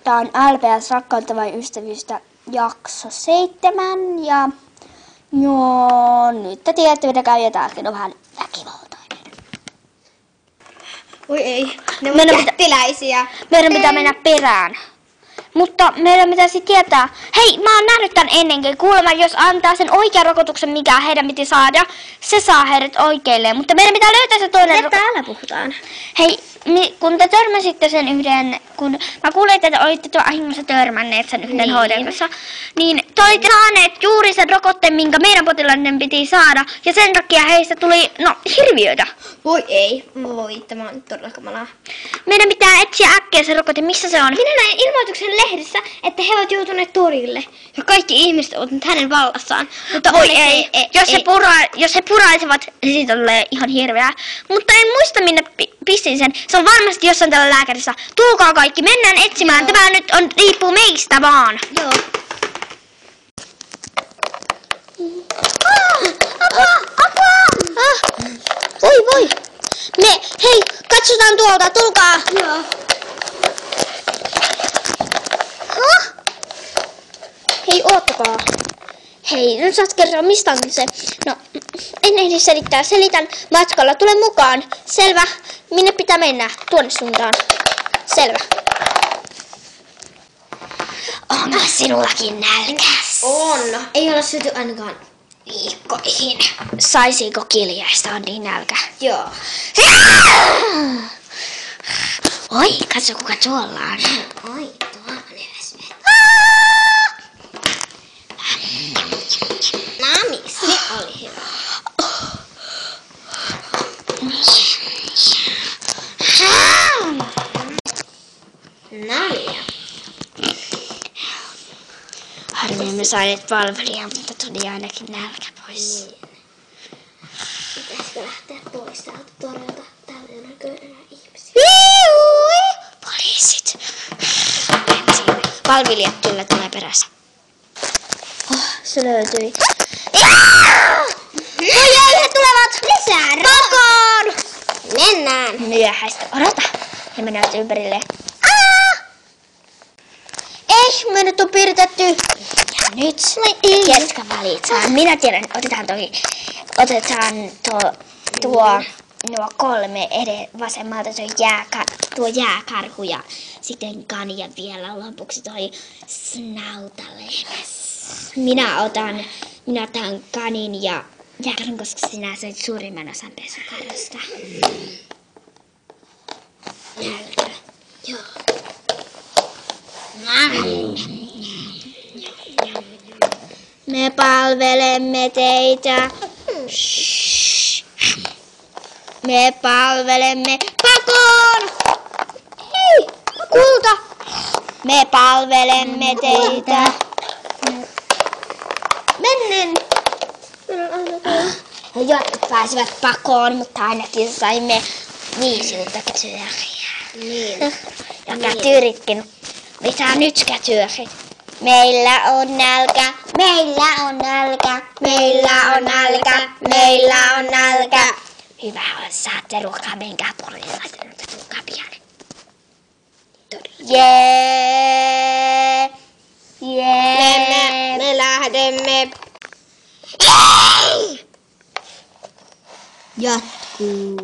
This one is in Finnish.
Tää on LPS Rakkautta vai ystävyystä jakso 7 ja joo, nyt te tiedätte mitä käy ja tääkin on vähän väkivaltainen. Oi ei, ne on jättiläisiä. Meidän pitää mennä perään. Mutta meidän pitäisi tietää, hei mä oon nähnyt tän ennenkin, kuulemma jos antaa sen oikean rokotuksen mikä heidän piti saada, se saa heidät oikeilleen, mutta meidän pitää löytää se toinen Täällä puhutaan. Hei, kun te törmäsitte sen yhden, kun mä kuulin, että te olitte tuon ahingossa törmänneet sen yhden hoitajan kanssa, niin te olitte saaneet juuri sen rokotteen, minkä meidän potilaiden piti saada, ja sen takia heistä tuli, hirviöitä. Voi ei, voi, tämä on todella kamalaa. Meidän pitää etsiä äkkiä se rokote, missä se on? Minä näin ilmoituksen lehdessä, että he ovat joutuneet torille, ja kaikki ihmiset ovat nyt hänen vallassaan. Mutta Voi ei. Jos he puraisivat, niin siitä tulee ihan hirveää. Mutta en muista minne pistin sen. Se on varmasti jossain tällä lääkärissä. Tulkaa kaikki, mennään etsimään. Joo. Tämä nyt riippuu meistä vaan. Joo. Voi. Hei, katsotaan tuolta, tulkaa. Joo. Hei, oottakaa. Hei, nyt saat kertoa, mistä on se. No, en ehdi selittää. Selitän matkalla. Tule mukaan. Selvä. Minne pitää mennä? Tuonne suuntaan. Selvä. Onko sinullakin nälkäs? On. Ei ole syöty ainakaan viikkoihin. Saisiko kiljaista? On niin nälkä. Joo. Oi, katso kuka tuolla on. Oi, tuolla on edes vettä. Nami, se oli hyvä. Nalia. Harmi, me saineet palvelijaa, mutta tuli ainakin nälkä pois. Niin. Pitäisikö lähteä pois täältä torilta? Täällä ei näkö enää ihmisiä. Poliisit. Palvelijat kyllä tulee perässä. Se löytyi. Oi, he tulevat! Lisää Pakoon! Mennään. Myöhäistä. Odota. He menevät ympärille. Ei, meidät on piirtetty. Ja nyt ketkä valitaan. Minä tiedän, otetaan nuo 3 vasemmalta, tuo jääkarhu ja sitten kani ja vielä lopuksi toi snautalehmäs. Minä otan kanin ja jääkarhun, koska sinä söit suurimman osan pesukarhusta. Nälkä. Joo. Me palvelemme teitä. Shhh. Me palvelemme pakoon. Hei, kulta. Me palvelemme teitä. Mennen. He pääsivät pakoon, mutta ainakin saimme 5 kätyriä. Niin. Ja kätyritkin. Mitä nyt kätyrit? Meillä on nälkä, meillä on nälkä, meillä on nälkä, meillä on nälkä. Hyvä on, saatte ruokaa, menkää porille, laitetaan ruokaa pian. Jee! Jee! Me lähdemme. Jatkuu.